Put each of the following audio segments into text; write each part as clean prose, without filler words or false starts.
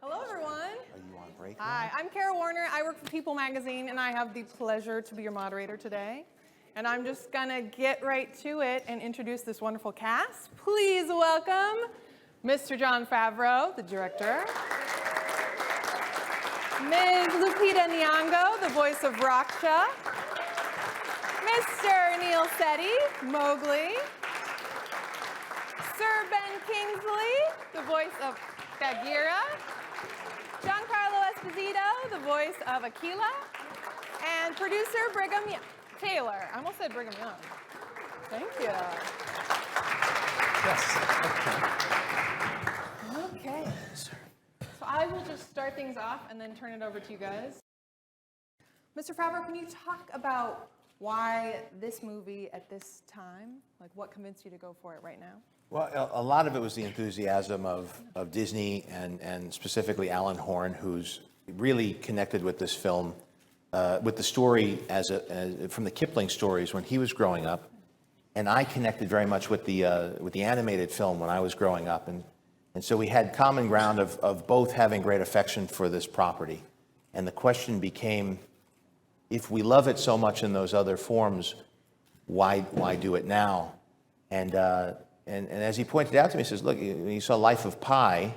Hello, everyone. Are you on break? Hi, I'm Kara Warner. I work for People Magazine, and I have the pleasure to be your moderator today. And I'm just gonna get right to it and introduce this wonderful cast. Please welcome Mr. Jon Favreau, the director. Ms. Lupita Nyong'o, the voice of Raksha. Mr. Neel Sethi, Mowgli. Sir Ben Kingsley, the voice of Bagheera. Giancarlo Esposito, the voice of Akela. And producer Brigham Taylor. I almost said Brigham Young. Thank you. Yes. Okay. So I will just start things off and then turn it over to you guys. Mr. Favreau, can you talk about why this movie at this time? Like, what convinced you to go for it right now? Well, a lot of it was the enthusiasm of Disney and specifically Alan Horn, who's really connected with this film, with the story as from the Kipling stories when he was growing up, and I connected very much with the animated film when I was growing up, and so we had common ground of both having great affection for this property, and the question became, if we love it so much in those other forms, why do it now? And as he pointed out to me, he says, look, when he saw Life of Pi,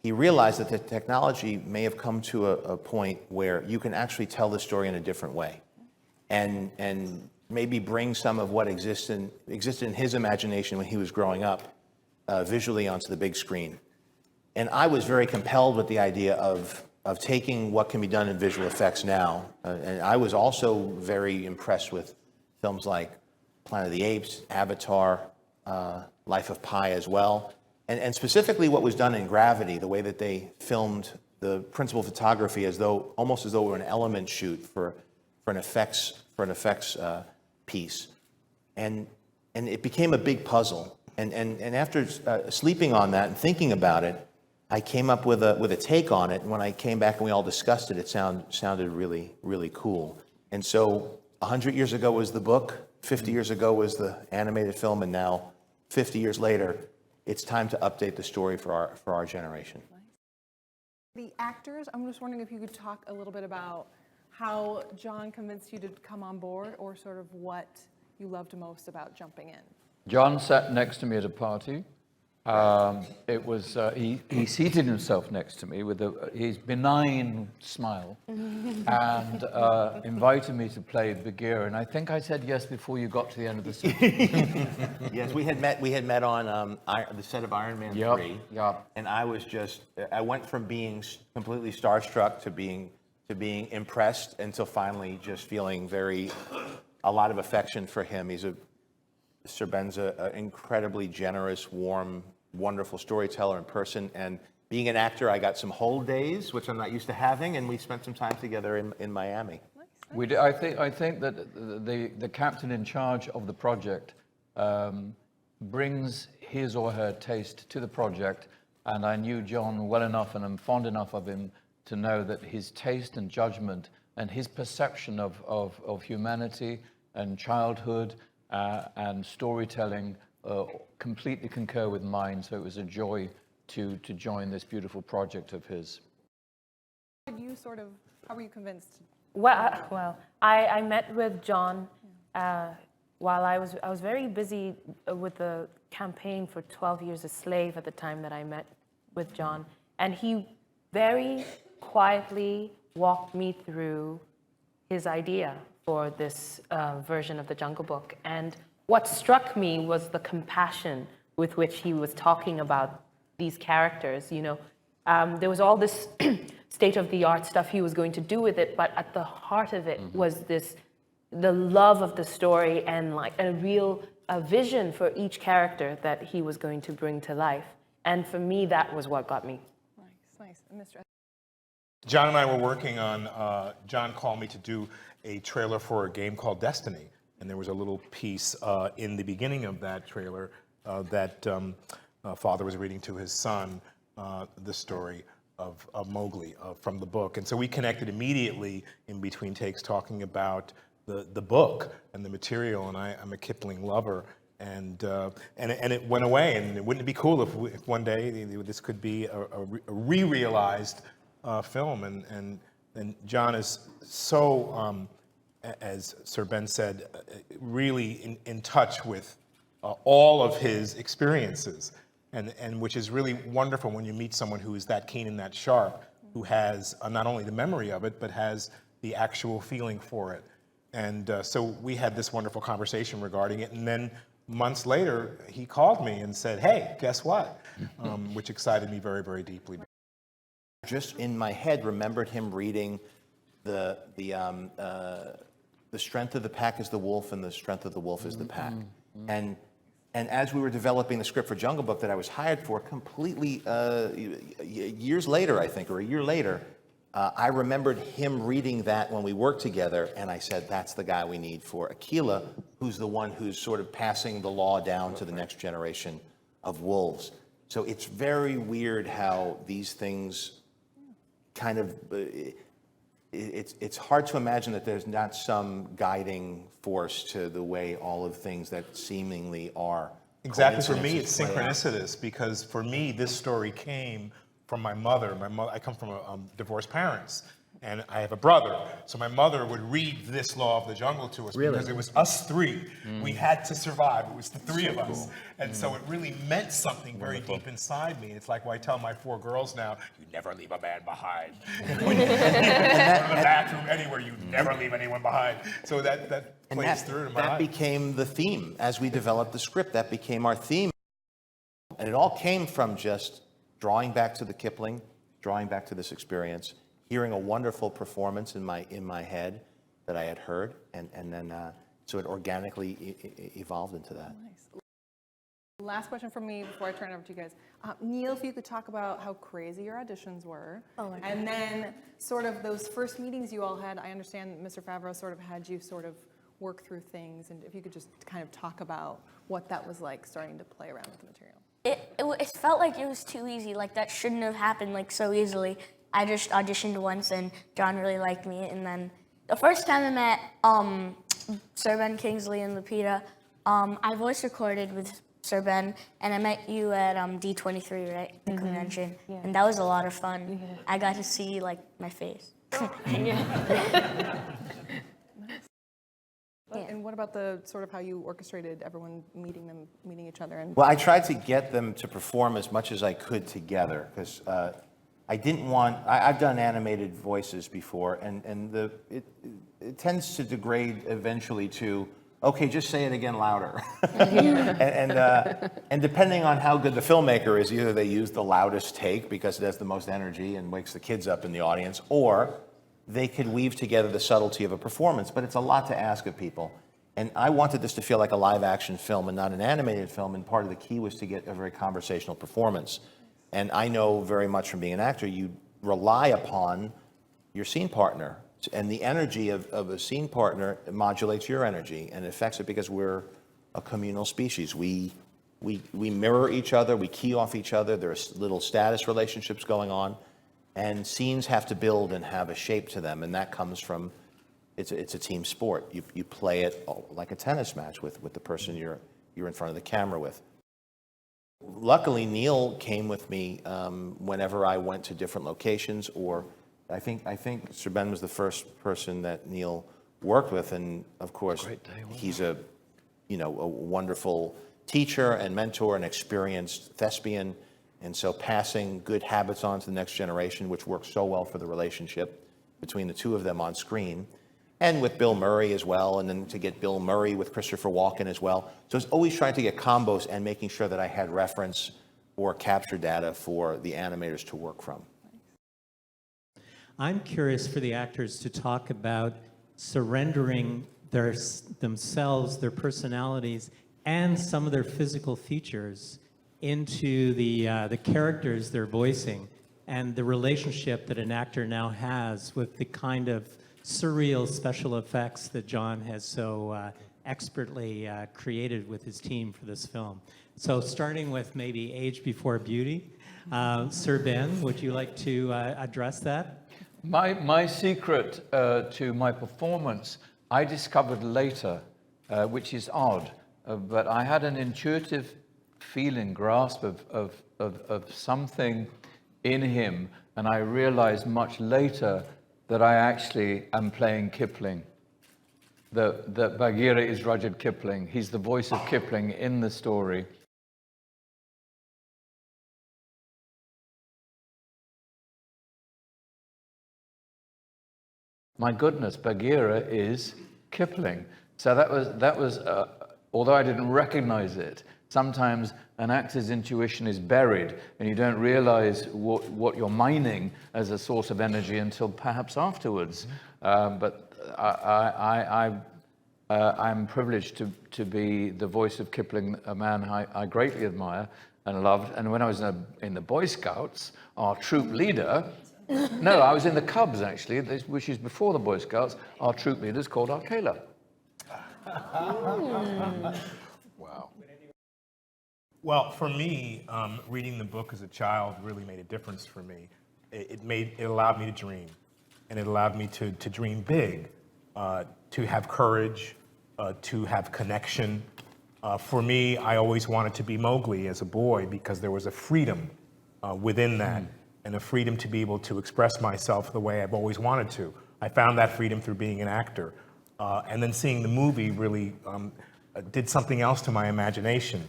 he realized that the technology may have come to a point where you can actually tell the story in a different way and maybe bring some of what existed in his imagination when he was growing up visually onto the big screen. And I was very compelled with the idea of taking what can be done in visual effects now. And I was also very impressed with films like Planet of the Apes, Avatar, Life of Pi as well, and specifically what was done in Gravity, the way that they filmed the principal photography almost as though it were an element shoot for an effects piece, and it became a big puzzle. And after sleeping on that and thinking about it, I came up with a take on it. And when I came back and we all discussed it, it sounded really, really cool. And so 100 years ago was the book, 50 years ago was the animated film, and now 50 years later, it's time to update the story for our generation. The actors, I'm just wondering if you could talk a little bit about how Jon convinced you to come on board, or sort of what you loved most about jumping in. Jon sat next to me at a party. He seated himself next to me with his benign smile and invited me to play Bagheera. And I think I said yes before you got to the end of the scene. Yes, we had met on the set of Iron Man 3. Yep. And I went from being completely starstruck to being impressed until finally just feeling a lot of affection for him. Sir Ben's an incredibly generous, warm, wonderful storyteller in person, and being an actor, I got some hold days, which I'm not used to having, and we spent some time together in Miami. Nice. I think that the captain in charge of the project brings his or her taste to the project, and I knew Jon well enough, and I'm fond enough of him to know that his taste and judgment and his perception of humanity and childhood and storytelling completely concur with mine, so it was a joy to join this beautiful project of his. How were you convinced? Well, I met with Jon while I was very busy with the campaign for 12 Years a Slave at the time that I met with Jon, and he very quietly walked me through his idea for this version of the Jungle Book. And what struck me was the compassion with which he was talking about these characters. There was all this state-of-the-art stuff he was going to do with it, but at the heart of it was the love of the story and like a real vision for each character that he was going to bring to life. And for me, that was what got me. Nice. And Mr. Jon and I were working on, Jon called me to do a trailer for a game called Destiny. And there was a little piece in the beginning of that trailer that father was reading to his son the story of Mowgli from the book. And so we connected immediately in between takes talking about the book and the material. And I'm a Kipling lover. and it went away. And wouldn't it be cool if one day this could be a re-realized film? And John is so, as Sir Ben said, really in touch with all of his experiences, and which is really wonderful when you meet someone who is that keen and that sharp, who has not only the memory of it, but has the actual feeling for it. And so we had this wonderful conversation regarding it, and then months later, he called me and said, "Hey, guess what?" Which excited me very, very deeply. Just in my head, remembered him reading the strength of the pack is the wolf, and the strength of the wolf is the pack. And as we were developing the script for Jungle Book that I was hired for, completely years later, I think, or a year later, I remembered him reading that when we worked together, and I said, that's the guy we need for Akela, who's the one who's sort of passing the law down to the next generation of wolves. So it's very weird how these things kind of, it's hard to imagine that there's not some guiding force to the way all of things that seemingly are. Exactly. For me, coincidences it's play out. synchronicitous, because for me, this story came from my mother. I come from divorced parents, and I have a brother. So my mother would read this Law of the Jungle to us because it was us three. We had to survive. It was the three of us. And so it really meant something very deep inside me. It's like what I tell my 4 girls now, you never leave a man behind. When you go to the bathroom, anywhere, you never leave anyone behind. So that And plays through to my that life. became the theme as we developed the script. That became our theme. And it all came from just drawing back to the Kipling, drawing back to this experience, hearing a wonderful performance in my head that I had heard, and then so it organically evolved into that. Nice. Last question from me before I turn it over to you guys. Neel, if you could talk about how crazy your auditions were, and then sort of those first meetings you all had. I understand Mr. Favreau sort of had you sort of work through things, and if you could just kind of talk about what that was like starting to play around with the material. It felt like it was too easy. Like, that shouldn't have happened like so easily. I just auditioned once, and John really liked me. And then the first time I met Sir Ben, Kingsley, and Lupita, I voice recorded with Sir Ben, and I met you at D23, right, the convention, and that was a lot of fun. I got to see like my face. And what about the sort of how you orchestrated everyone meeting each other? And Well, I tried to get them to perform as much as I could together, because I didn't want. I've done animated voices before, and it tends to degrade eventually to, okay, just say it again louder. and depending on how good the filmmaker is, either they use the loudest take because it has the most energy and wakes the kids up in the audience, or they could weave together the subtlety of a performance. But it's a lot to ask of people. And I wanted this to feel like a live action film and not an animated film, and part of the key was to get a very conversational performance. And I know very much from being an actor, you rely upon your scene partner. And the energy of a scene partner modulates your energy and affects it, because we're a communal species. We mirror each other, we key off each other, there's little status relationships going on, and scenes have to build and have a shape to them, and that comes from, it's a team sport. You play it like a tennis match with the person you're in front of the camera with. Luckily, Neel came with me whenever I went to different locations, or I think Sir Ben was the first person that Neel worked with, and of course, he's a wonderful teacher and mentor and experienced thespian, and so passing good habits on to the next generation, which works so well for the relationship between the two of them on screen, and with Bill Murray as well, and then to get Bill Murray with Christopher Walken as well. So it's always trying to get combos and making sure that I had reference or capture data for the animators to work from. I'm curious for the actors to talk about surrendering themselves, their personalities, and some of their physical features into the characters they're voicing, and the relationship that an actor now has with the kind of surreal special effects that John has so expertly created with his team for this film. So starting with maybe Age Before Beauty, Sir Ben, would you like to address that? My secret to my performance, I discovered later, which is odd. but I had an intuitive feeling, grasp of something in him, and I realized much later that I actually am playing Kipling. That Bagheera is Rudyard Kipling. He's the voice of Kipling in the story. My goodness, Bagheera is Kipling. So that was although I didn't recognize it, sometimes an actor's intuition is buried and you don't realize what you're mining as a source of energy until perhaps afterwards. But I'm privileged to be the voice of Kipling, a man I greatly admire and loved. And when I was in the Boy Scouts, our troop leader, no, I was in the Cubs actually, which is before the Boy Scouts, our troop leader is called Akela. Wow. Well, for me, reading the book as a child really made a difference for me. It allowed me to dream, and it allowed me to dream big, to have courage, to have connection. For me, I always wanted to be Mowgli as a boy because there was a freedom within that, and a freedom to be able to express myself the way I've always wanted to. I found that freedom through being an actor. And then seeing the movie really did something else to my imagination.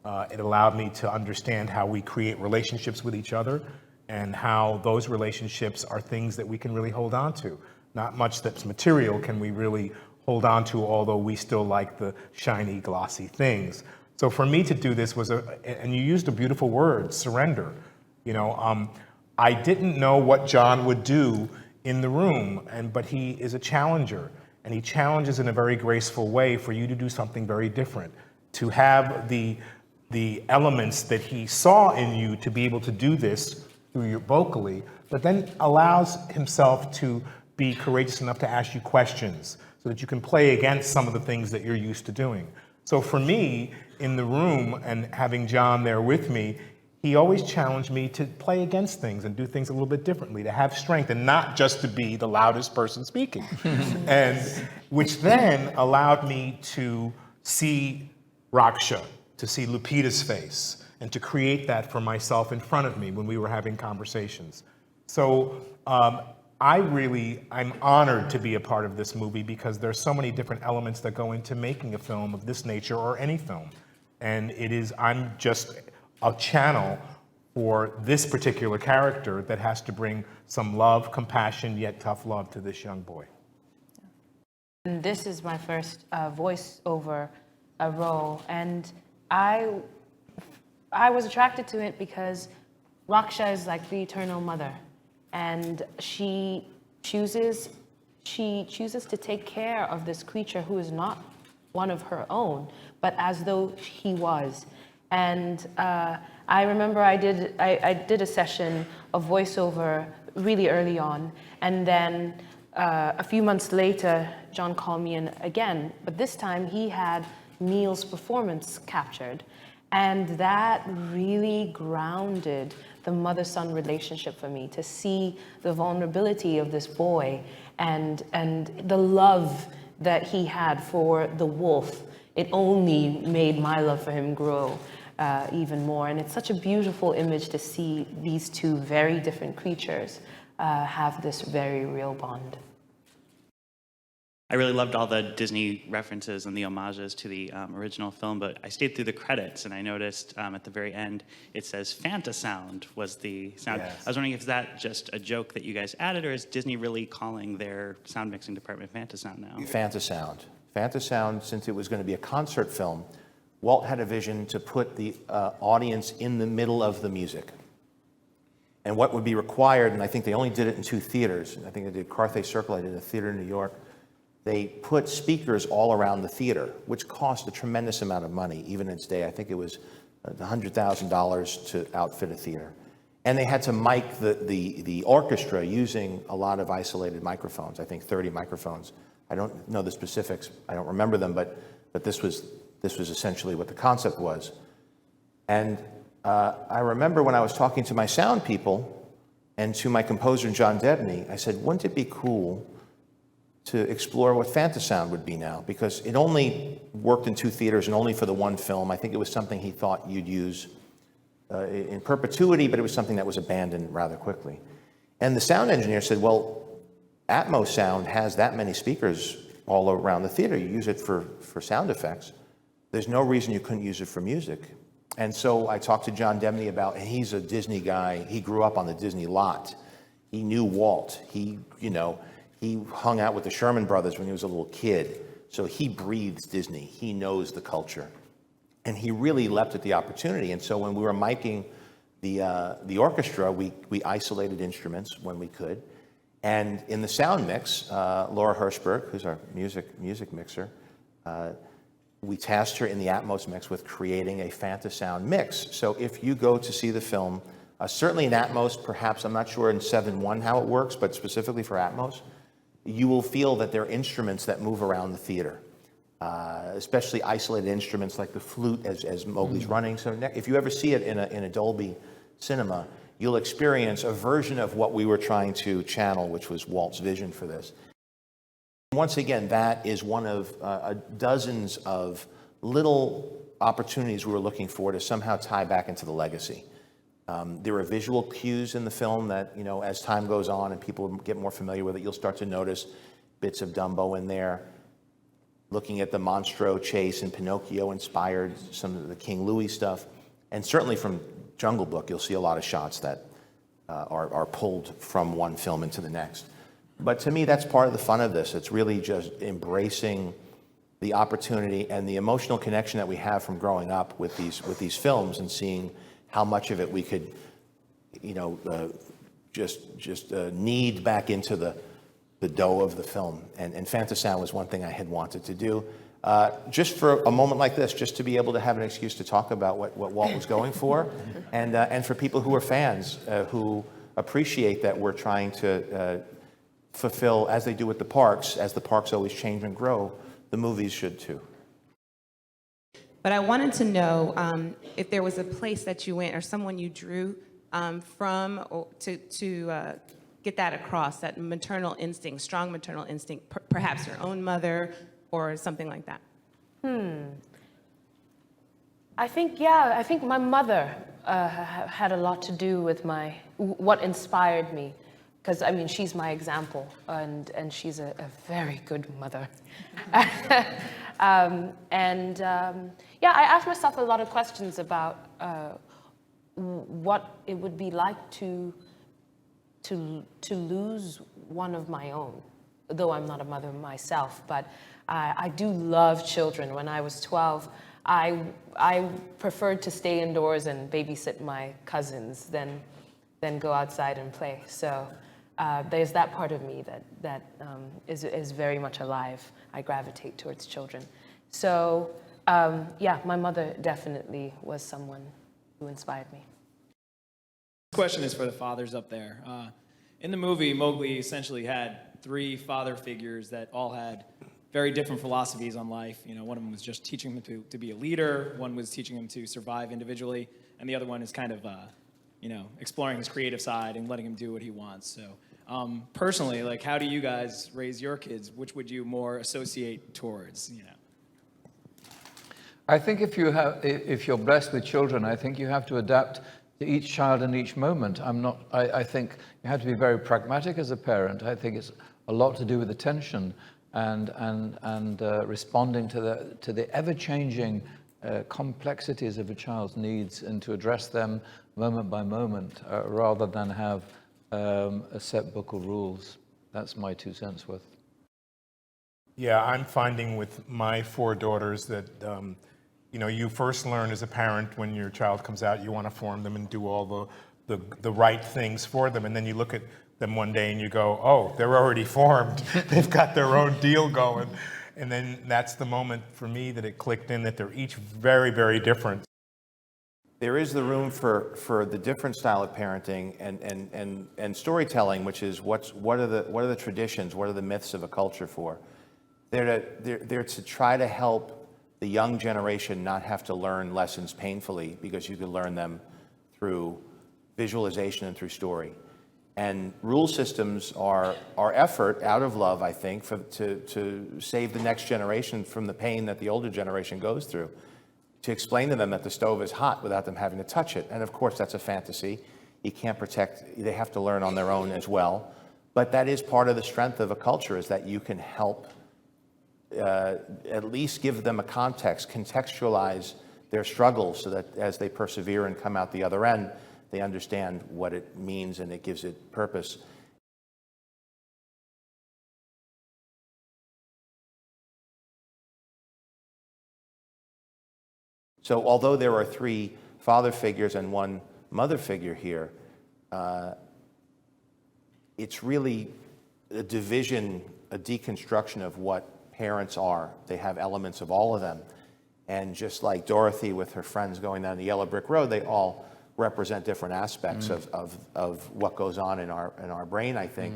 It allowed me to understand how we create relationships with each other and how those relationships are things that we can really hold on to. Not much that's material can we really hold on to, although we still like the shiny, glossy things. So for me to do this was and you used a beautiful word, surrender. You know, I didn't know what John would do in the room, but he is a challenger. And he challenges in a very graceful way for you to do something very different, to have the elements that he saw in you to be able to do this through your vocally, but then allows himself to be courageous enough to ask you questions so that you can play against some of the things that you're used to doing. So for me, in the room and having John there with me, he always challenged me to play against things and do things a little bit differently, to have strength and not just to be the loudest person speaking. And which then allowed me to see Raksha, to see Lupita's face, and to create that for myself in front of me when we were having conversations. So I'm honored to be a part of this movie because there's so many different elements that go into making a film of this nature or any film. And I'm just a channel for this particular character that has to bring some love, compassion, yet tough love to this young boy. And this is my first voiceover role, and I was attracted to it because Raksha is like the eternal mother, and she chooses to take care of this creature who is not one of her own, but as though he was. And I remember I did a session of voiceover really early on, and then a few months later, John called me in again, but this time he had Neel's performance captured, and that really grounded the mother-son relationship for me, to see the vulnerability of this boy and the love that he had for the wolf. It only made my love for him grow even more. And it's such a beautiful image to see these two very different creatures have this very real bond. I really loved all the Disney references and the homages to the original film, but I stayed through the credits and I noticed at the very end it says Fantasound was the sound. Yes. I was wondering if that just a joke that you guys added, or is Disney really calling their sound mixing department Fantasound now? Fantasound. Fantasound, since it was going to be a concert film, Walt had a vision to put the audience in the middle of the music. And what would be required, and I think they only did it in 2 theaters, and I think they did Carthay Circle, I did a theater in New York. They put speakers all around the theater, which cost a tremendous amount of money, even in its day. I think it was $100,000 to outfit a theater. And they had to mic the orchestra using a lot of isolated microphones, I think 30 microphones. I don't know the specifics, I don't remember them, but this was essentially what the concept was. And I remember when I was talking to my sound people and to my composer, John Debney, I said, wouldn't it be cool to explore what Fantasound would be now, because it only worked in 2 theaters and only for the one film. I think it was something he thought you'd use in perpetuity, but it was something that was abandoned rather quickly. And the sound engineer said, well, Atmos sound has that many speakers all around the theater. You use it for sound effects. There's no reason you couldn't use it for music. And so I talked to John Debney about, and he's a Disney guy. He grew up on the Disney lot. He knew Walt. He hung out with the Sherman Brothers when he was a little kid. So he breathes Disney. He knows the culture. And he really leapt at the opportunity. And so when we were miking the orchestra, we isolated instruments when we could. And in the sound mix, Laura Hirschberg, who's our music mixer, we tasked her in the Atmos mix with creating a Fantasound mix. So if you go to see the film, certainly in Atmos, perhaps, I'm not sure in 7.1 how it works, but specifically for Atmos, you will feel that there are instruments that move around the theater, especially isolated instruments like the flute as Mowgli's running. So if you ever see it in a Dolby cinema, you'll experience a version of what we were trying to channel, which was Walt's vision for this. Once again, that is one of dozens of little opportunities we were looking for to somehow tie back into the legacy. There are visual cues in the film that, as time goes on and people get more familiar with it, you'll start to notice bits of Dumbo in there. Looking at the Monstro chase and Pinocchio inspired some of the King Louis stuff. And certainly from Jungle Book, you'll see a lot of shots that are pulled from one film into the next. But to me, that's part of the fun of this. It's really just embracing the opportunity and the emotional connection that we have from growing up with these films and seeing how much of it we could, just knead back into the dough of the film. And Fantasound was one thing I had wanted to do. Just for a moment like this, just to be able to have an excuse to talk about what Walt was going for, and for people who are fans who appreciate that we're trying to fulfill, as they do with the parks, as the parks always change and grow, the movies should too. But I wanted to know if there was a place that you went or someone you drew from to get that across, that maternal instinct, strong maternal instinct, perhaps your own mother or something like that. I think my mother had a lot to do with what inspired me. Because, she's my example, and she's a very good mother. I asked myself a lot of questions about what it would be like to lose one of my own, though I'm not a mother myself. But I do love children. When I was 12, I preferred to stay indoors and babysit my cousins than go outside and play. So. There's that part of me that is very much alive. I gravitate towards children. So, my mother definitely was someone who inspired me. This question is for the fathers up there. In the movie, Mowgli essentially had 3 father figures that all had very different philosophies on life. One of them was just teaching him to be a leader, one was teaching him to survive individually, and the other one is kind of exploring his creative side and letting him do what he wants. So personally, how do you guys raise your kids? Which would you more associate towards, I think if you're blessed with children, I think you have to adapt to each child in each moment. I think you have to be very pragmatic as a parent. I think it's a lot to do with attention and responding to the ever-changing complexities of a child's needs and to address them moment by moment rather than have a set book of rules. That's my 2 cents worth. Yeah, I'm finding with my 4 daughters that, you first learn as a parent when your child comes out, you want to form them and do all the right things for them. And then you look at them one day and you go, oh, they're already formed. They've got their own deal going. And then that's the moment for me that it clicked in that they're each very, very different. There is the room for the different style of parenting and storytelling, which is what are the traditions, what are the myths of a culture for? They're to try to help the young generation not have to learn lessons painfully, because you can learn them through visualization and through story. And rule systems are effort out of love, I think, to save the next generation from the pain that the older generation goes through. To explain to them that the stove is hot without them having to touch it. And of course, that's a fantasy. You can't protect, they have to learn on their own as well. But that is part of the strength of a culture, is that you can help at least give them a context, contextualize their struggles so that as they persevere and come out the other end, they understand what it means and it gives it purpose. So although there are 3 father figures and 1 mother figure here, it's really a division, a deconstruction of what parents are. They have elements of all of them. And just like Dorothy with her friends going down the yellow brick road, they all represent different aspects of what goes on in our brain, I think.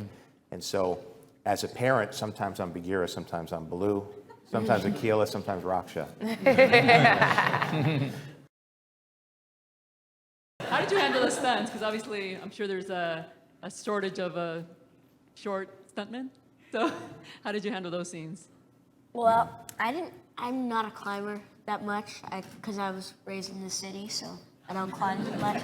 And so as a parent, sometimes I'm Bagheera, sometimes I'm Baloo, sometimes Akela, sometimes Raksha. How did you handle the stunts? Because obviously, I'm sure there's a shortage of a short stuntman. So how did you handle those scenes? Well, I'm not a climber that much because I was raised in the city, so I don't climb that much.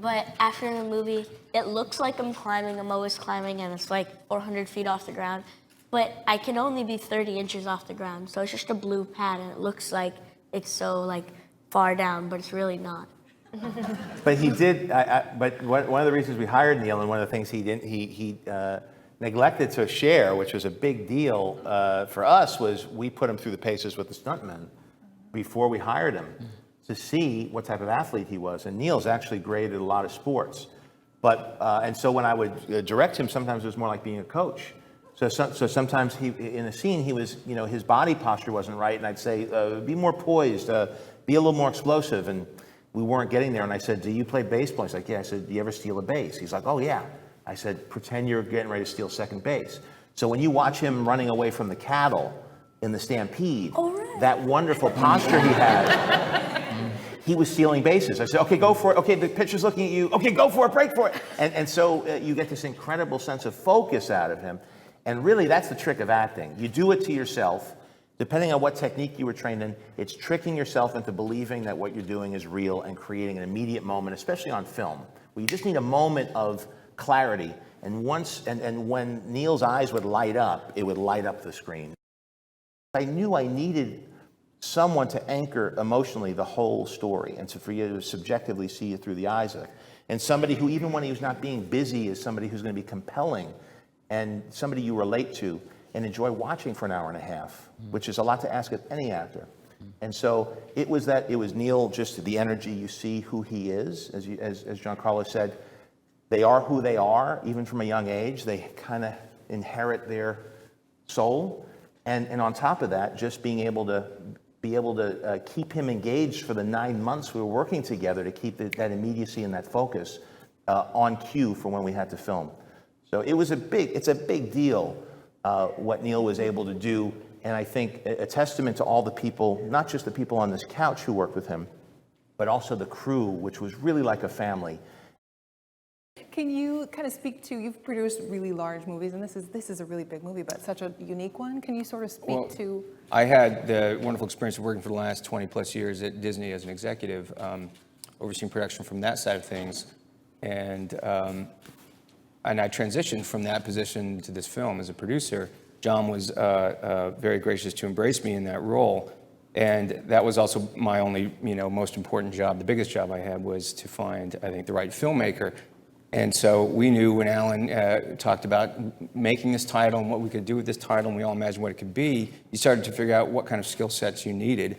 But after the movie, it looks like I'm climbing. I'm always climbing, and it's like 400 feet off the ground. But I can only be 30 inches off the ground, so it's just a blue pad, and it looks like it's so like far down, but it's really not. But he did. But one of the reasons we hired Neel, and one of the things he neglected to share, which was a big deal for us, was we put him through the paces with the stuntmen before we hired him to see what type of athlete he was. And Neel's actually graded a lot of sports, and so when I would direct him, sometimes it was more like being a coach. So sometimes in a scene, he was, his body posture wasn't right, and I'd say, be more poised, be a little more explosive, and we weren't getting there. And I said, do you play baseball? He's like, yeah. I said, do you ever steal a base? He's like, oh yeah. I said, pretend you're getting ready to steal second base. So when you watch him running away from the cattle in the stampede, that wonderful posture he had, he was stealing bases. I said, okay, go for it. Okay, the pitcher's looking at you. Okay, go for it, break for it. And so you get this incredible sense of focus out of him. And really, that's the trick of acting. You do it to yourself. Depending on what technique you were trained in, it's tricking yourself into believing that what you're doing is real and creating an immediate moment, especially on film, where you just need a moment of clarity. And when Neel's eyes would light up, it would light up the screen. I knew I needed someone to anchor emotionally the whole story, and for you to subjectively see it through the eyes of it. And somebody who, even when he was not being busy, is somebody who's going to be compelling and somebody you relate to and enjoy watching for an hour and a half, which is a lot to ask of any actor. And so it was Neel, just the energy, you see who he is, as Giancarlo said. They are who they are, even from a young age. They kind of inherit their soul. And on top of that, just being able to keep him engaged for the 9 months we were working together to keep that immediacy and that focus on cue for when we had to film. So it's a big deal what Neel was able to do. And I think a testament to all the people, not just the people on this couch who worked with him, but also the crew, which was really like a family. Can you kind of speak to, you've produced really large movies, and this is a really big movie, but such a unique one. Can you sort of speak to? I had the wonderful experience of working for the last 20 plus years at Disney as an executive, overseeing production from that side of things. And I transitioned from that position to this film as a producer. John was very gracious to embrace me in that role. And that was also my only, most important job. The biggest job I had was to find, I think, the right filmmaker. And so we knew when Alan talked about making this title and what we could do with this title, and we all imagined what it could be, you started to figure out what kind of skill sets you needed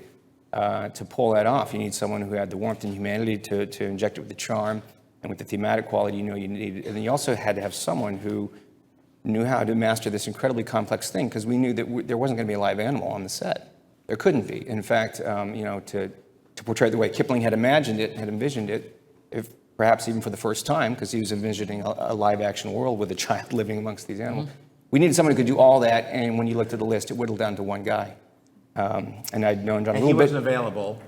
to pull that off. You need someone who had the warmth and humanity to inject it with the charm and with the thematic quality you needed. And then you also had to have someone who knew how to master this incredibly complex thing, because we knew that there wasn't going to be a live animal on the set. There couldn't be. In fact, to portray it the way Kipling had imagined it, had envisioned it, if perhaps even for the first time, because he was envisioning a live-action world with a child living amongst these animals. Mm-hmm. We needed someone who could do all that, and when you looked at the list, it whittled down to one guy. And I'd known John a little bit. And he wasn't available.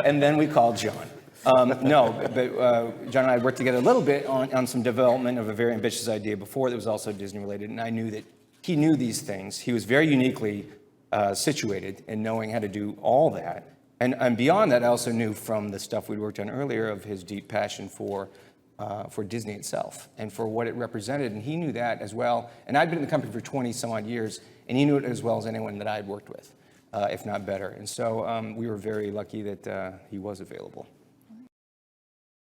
And then we called John. No, but John and I worked together a little bit on some development of a very ambitious idea before that was also Disney related, and I knew that he knew these things. He was very uniquely situated in knowing how to do all that. And beyond that, I also knew from the stuff we'd worked on earlier of his deep passion for Disney itself and for what it represented, and he knew that as well. And I'd been in the company for 20 some odd years, and he knew it as well as anyone that I'd worked with, if not better. And so we were very lucky that he was available.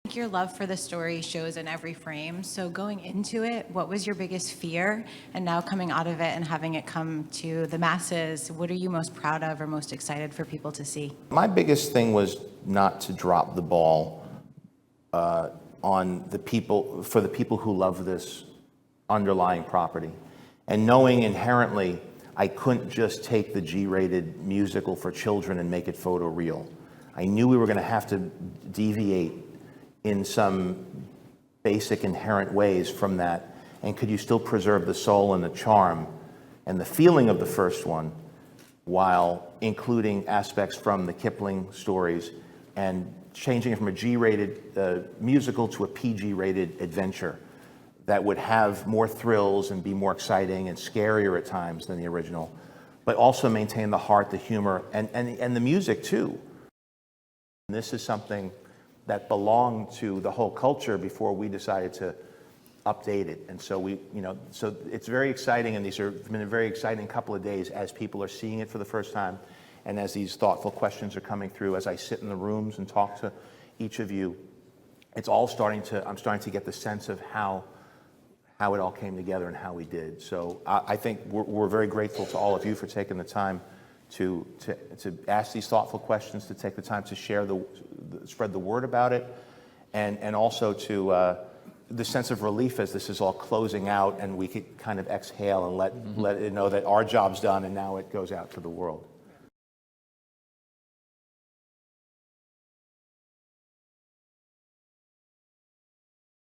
I think your love for the story shows in every frame. So going into it, what was your biggest fear? And now coming out of it and having it come to the masses, what are you most proud of or most excited for people to see? My biggest thing was not to drop the ball on the people, for the people who love this underlying property. And knowing inherently I couldn't just take the G-rated musical for children and make it photoreal. I knew we were going to have to deviate in some basic inherent ways from that. And could you still preserve the soul and the charm and the feeling of the first one while including aspects from the Kipling stories and changing it from a G-rated musical to a PG-rated adventure that would have more thrills and be more exciting and scarier at times than the original, but also maintain the heart, the humor, and the music too. And this is something that belonged to the whole culture before we decided to update it. And so so it's very exciting, and these have been a very exciting couple of days as people are seeing it for the first time, and as these thoughtful questions are coming through, as I sit in the rooms and talk to each of you, it's all I'm starting to get the sense of how it all came together and how we did. So I think we're very grateful to all of you for taking the time to ask these thoughtful questions, to take the time to share spread the word about it, and also to the sense of relief as this is all closing out and we could kind of exhale and let it know that our job's done and now it goes out to the world.